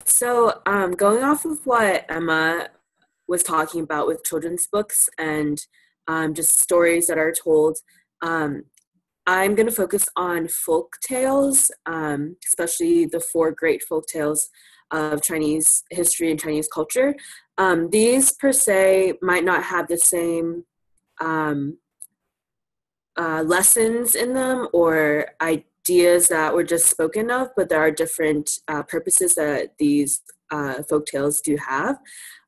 So, going off of what Emma was talking about with children's books and just stories that are told, um, I'm going to focus on folk tales, especially the four great folk tales of Chinese history and Chinese culture. These per se might not have the same um, lessons in them or ideas that were just spoken of, but there are different purposes that these folk tales do have.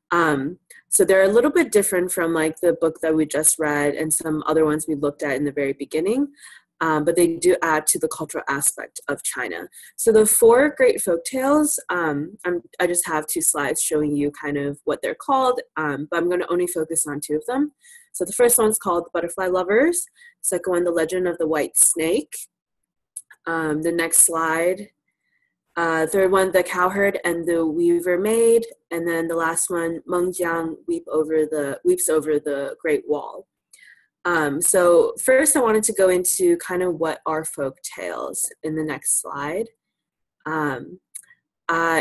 Um, so they're a little bit different from like the book that we just read and some other ones we looked at in the very beginning. But they do add to the cultural aspect of China. So the four great folk tales, I just have two slides showing you kind of what they're called, but I'm going to only focus on two of them. So the first one's called The Butterfly Lovers. Second one, The Legend of the White Snake. The next slide, third one, The Cowherd and the Weaver Maid. And then the last one, Mengjiang weeps over the Great Wall. So first I wanted to go into kind of what are folk tales in the next slide.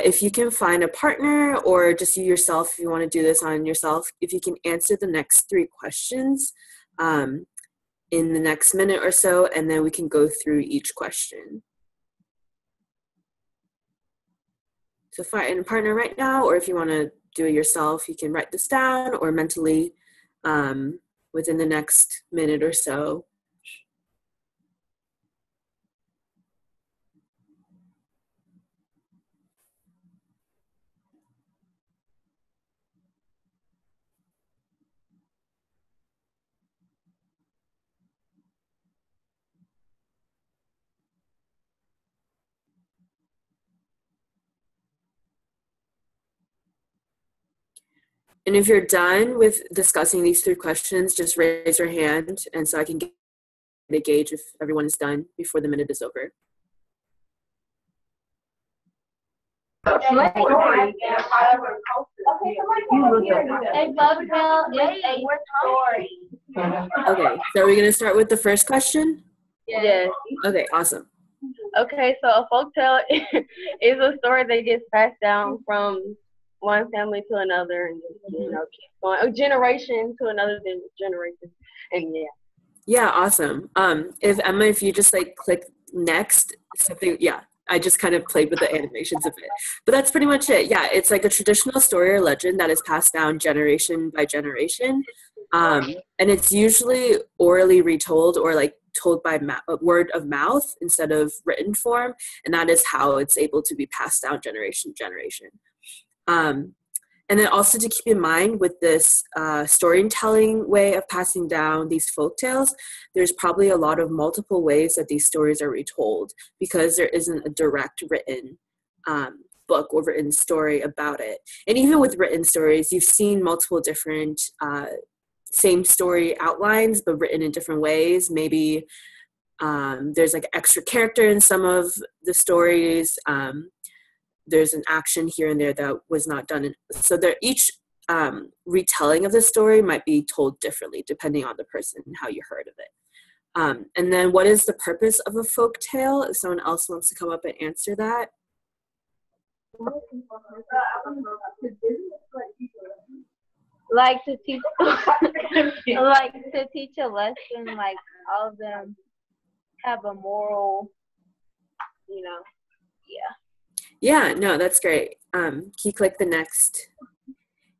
If you can find a partner or just you yourself, if you want to do this on yourself, if you can answer the next three questions in the next minute or so, and then we can go through each question. So find a partner right now, or if you want to do it yourself, you can write this down or mentally within the next minute or so. And if you're done with discussing these three questions, just raise your hand and so I can get a gauge if everyone is done before the minute is over. Okay, so are we going to start with the first question? Yes. Okay, awesome. Okay, so a folktale is a story that gets passed down from one family to another, and keeps going, a generation to another generation, and yeah. Yeah, awesome. If you just like click next, something, yeah, I just kind of played with the animations of it. But that's pretty much it. Yeah, it's like a traditional story or legend that is passed down generation by generation. And it's usually orally retold or like told by word of mouth instead of written form. And that is how it's able to be passed down generation to generation. And then also to keep in mind with this storytelling way of passing down these folk tales, there's probably a lot of multiple ways that these stories are retold because there isn't a direct written book or written story about it. And even with written stories, you've seen multiple different same story outlines, but written in different ways. Maybe there's like extra character in some of the stories. There's an action here and there that was not done. So each retelling of the story might be told differently depending on the person and how you heard of it. And then what is the purpose of a folk tale? If someone else wants to come up and answer that. Like to teach, like to teach a lesson, like all of them have a moral, yeah. Yeah, no, that's great. Can you click the next?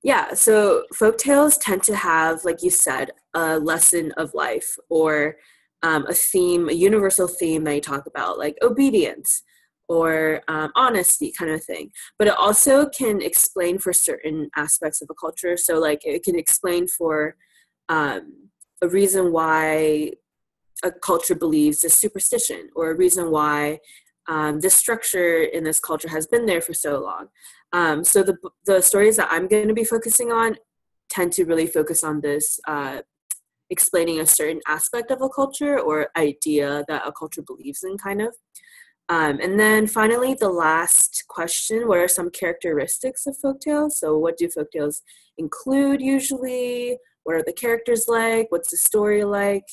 Yeah, so folk tales tend to have, like you said, a lesson of life or a theme, a universal theme that you talk about, like obedience or honesty kind of thing. But it also can explain for certain aspects of a culture. So like it can explain for a reason why a culture believes this superstition or a reason why this structure in this culture has been there for so long. So the stories that I'm going to be focusing on tend to really focus on this explaining a certain aspect of a culture or idea that a culture believes in, kind of. And then finally, the last question, what are some characteristics of folktales? So what do folktales include usually? What are the characters like? What's the story like?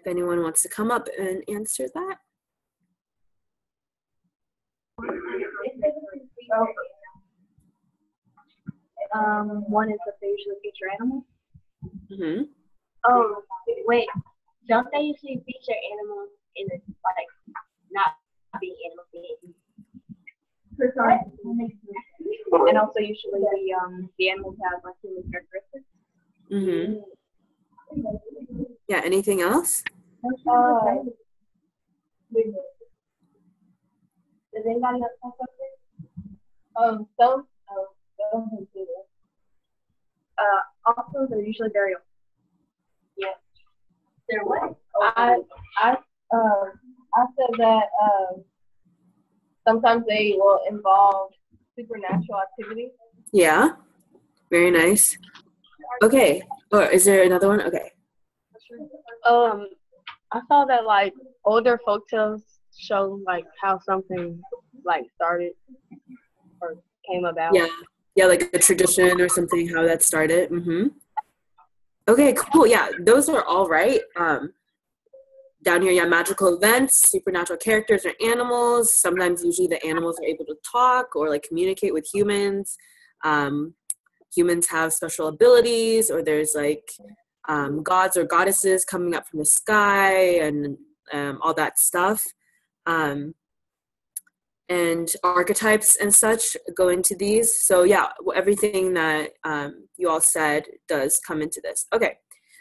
If anyone wants to come up and answer that. One is that they usually feature animals. Mm-hmm. Oh, wait. Don't they usually feature animals in the, like, not being animals being? And also usually the animals have like human characteristics. Mm-hmm. Yeah, anything else? Does anybody else have something? Also they're usually very old. Yeah. They're what? I said that sometimes they will involve supernatural activity. Yeah, very nice. Okay, or is there another one? Okay. I saw that like older folktales show like how something like started or came about. Yeah, like a tradition or something, how that started. Mm-hmm. Okay, cool. Yeah, those are all right. Down here, yeah, magical events, supernatural characters or animals. Sometimes, usually, the animals are able to talk or like communicate with humans. Humans have special abilities, or there's like gods or goddesses coming up from the sky and all that stuff. And archetypes and such go into these. So yeah, everything that you all said does come into this. Okay,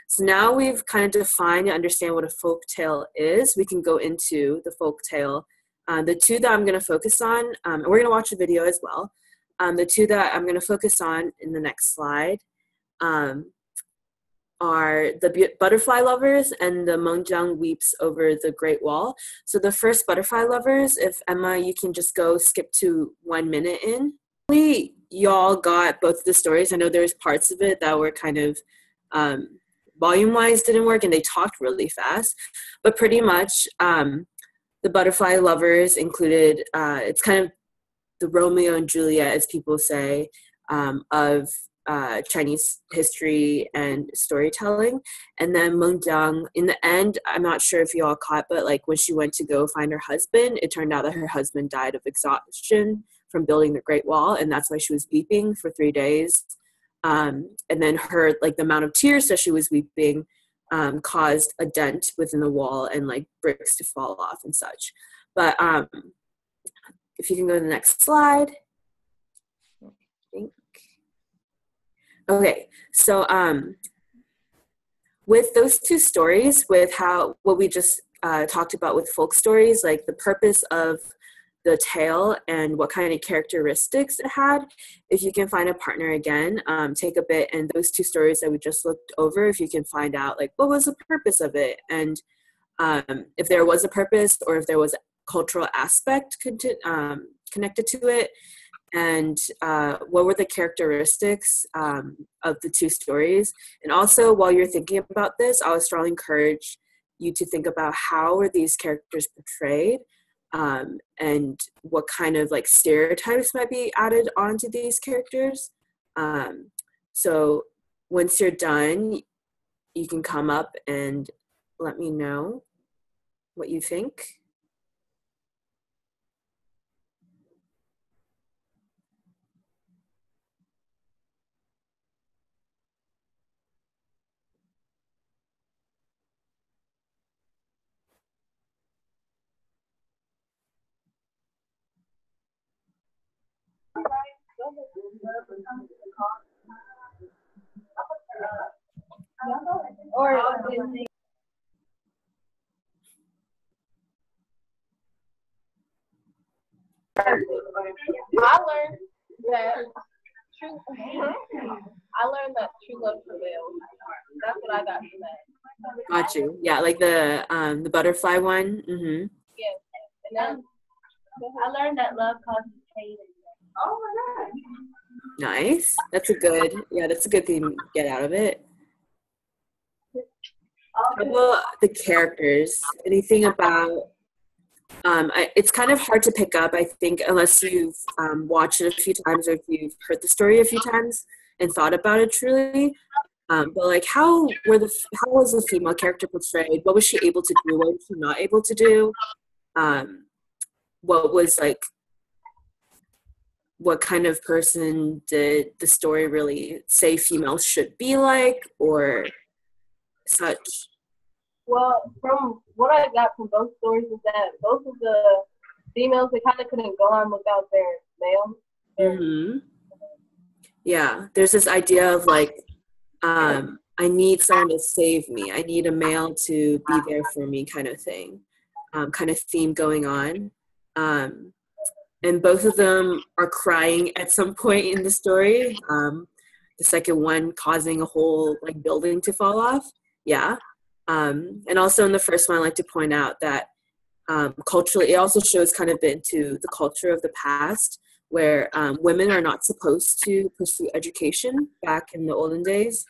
so now we've kind of defined and understand what a folk tale is. We can go into the folk tale. The two that I'm going to focus on, and we're going to watch a video as well. The two that I'm going to focus on in the next slide are the butterfly lovers and the Mengjiang weeps over the Great Wall. So the first butterfly lovers, if Emma, you can just go skip to 1 minute in. Y'all got both the stories. I know there's parts of it that were kind of volume-wise didn't work and they talked really fast, but pretty much the butterfly lovers included, it's kind of the Romeo and Juliet, as people say, of Chinese history and storytelling. And then Mengjiang, in the end, I'm not sure if you all caught, but like when she went to go find her husband, it turned out that her husband died of exhaustion from building the Great Wall, and that's why she was weeping for 3 days. And then her, like the amount of tears that she was weeping caused a dent within the wall and like bricks to fall off and such. But if you can go to the next slide. I think. Okay, so with those two stories, with what we just talked about with folk stories, like the purpose of the tale and what kind of characteristics it had, if you can find a partner again, take a bit, and those two stories that we just looked over, if you can find out like what was the purpose of it, and if there was a purpose or if there was a cultural aspect connected to it, and what were the characteristics of the two stories. And also, while you're thinking about this, I would strongly encourage you to think about how were these characters portrayed, and what kind of like stereotypes might be added onto these characters. So once you're done, you can come up and let me know what you think. Or I learned that true love prevails. That's what I got from that. Got you. Yeah, like the butterfly one. Mm-hmm. Yes. And then I learned that love causes hate. oh my God. Nice. That's a good thing to get out of it. How about the characters? Anything about it's kind of hard to pick up, I think, unless you've watched it a few times or if you've heard the story a few times and thought about it truly. But like, how was the female character portrayed? What was she able to do? What was she not able to do? What what kind of person did the story really say females should be like, or such? Well, from what I got from both stories is that both of the females, they kind of couldn't go on without their male. Mm-hmm. Yeah, there's this idea of like, I need someone to save me. I need a male to be there for me, kind of thing, kind of theme going on. And both of them are crying at some point in the story. The second one causing a whole like building to fall off. Yeah. And also in the first one, I like to point out that culturally, it also shows kind of into the culture of the past, where women are not supposed to pursue education back in the olden days.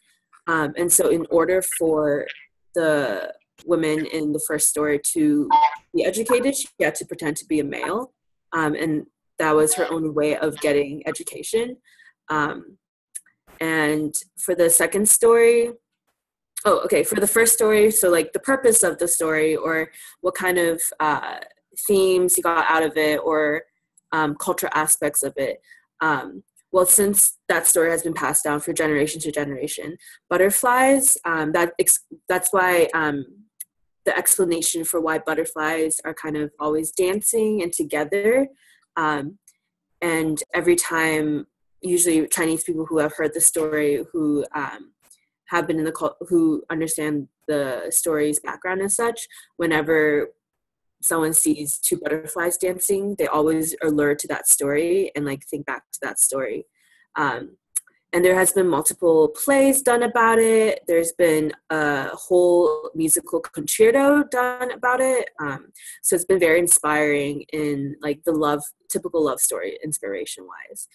And so in order for the women in the first story to be educated, she had to pretend to be a male. And that was her own way of getting education. And for the second story, for the first story, so like the purpose of the story, or what kind of themes you got out of it, or cultural aspects of it. Well, since that story has been passed down for generation to generation, butterflies, that's why the explanation for why butterflies are kind of always dancing and together. And every time, usually Chinese people who have heard the story, who have been in who understand the story's background and such, whenever someone sees two butterflies dancing, they always are lured to that story and like think back to that story. And there has been multiple plays done about it. There's been a whole musical concerto done about it. So it's been very inspiring in like the typical love story, inspiration-wise.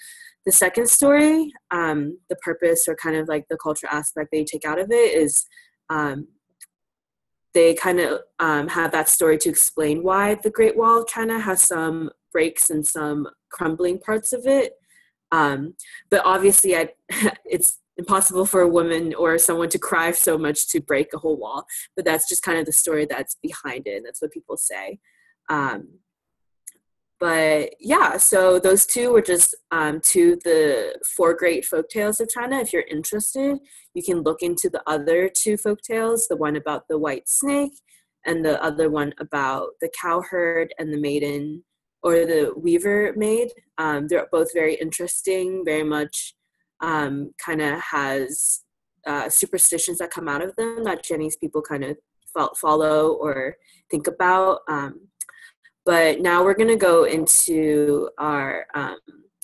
The second story, the purpose or kind of like the cultural aspect they take out of it is they kind of have that story to explain why the Great Wall of China has some breaks and some crumbling parts of it. But obviously it's impossible for a woman or someone to cry so much to break a whole wall. But that's just kind of the story that's behind it. And that's what people say. But yeah, so those two were just two of the 4 great folktales of China. If you're interested, you can look into the other 2 folktales, the one about the white snake and the other one about the cowherd and the maiden, or the weaver maid. They're both very interesting, very much kind of has superstitions that come out of them that Chinese people kind of follow or think about. But now we're going to go into our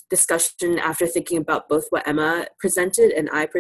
discussion after thinking about both what Emma presented and I presented.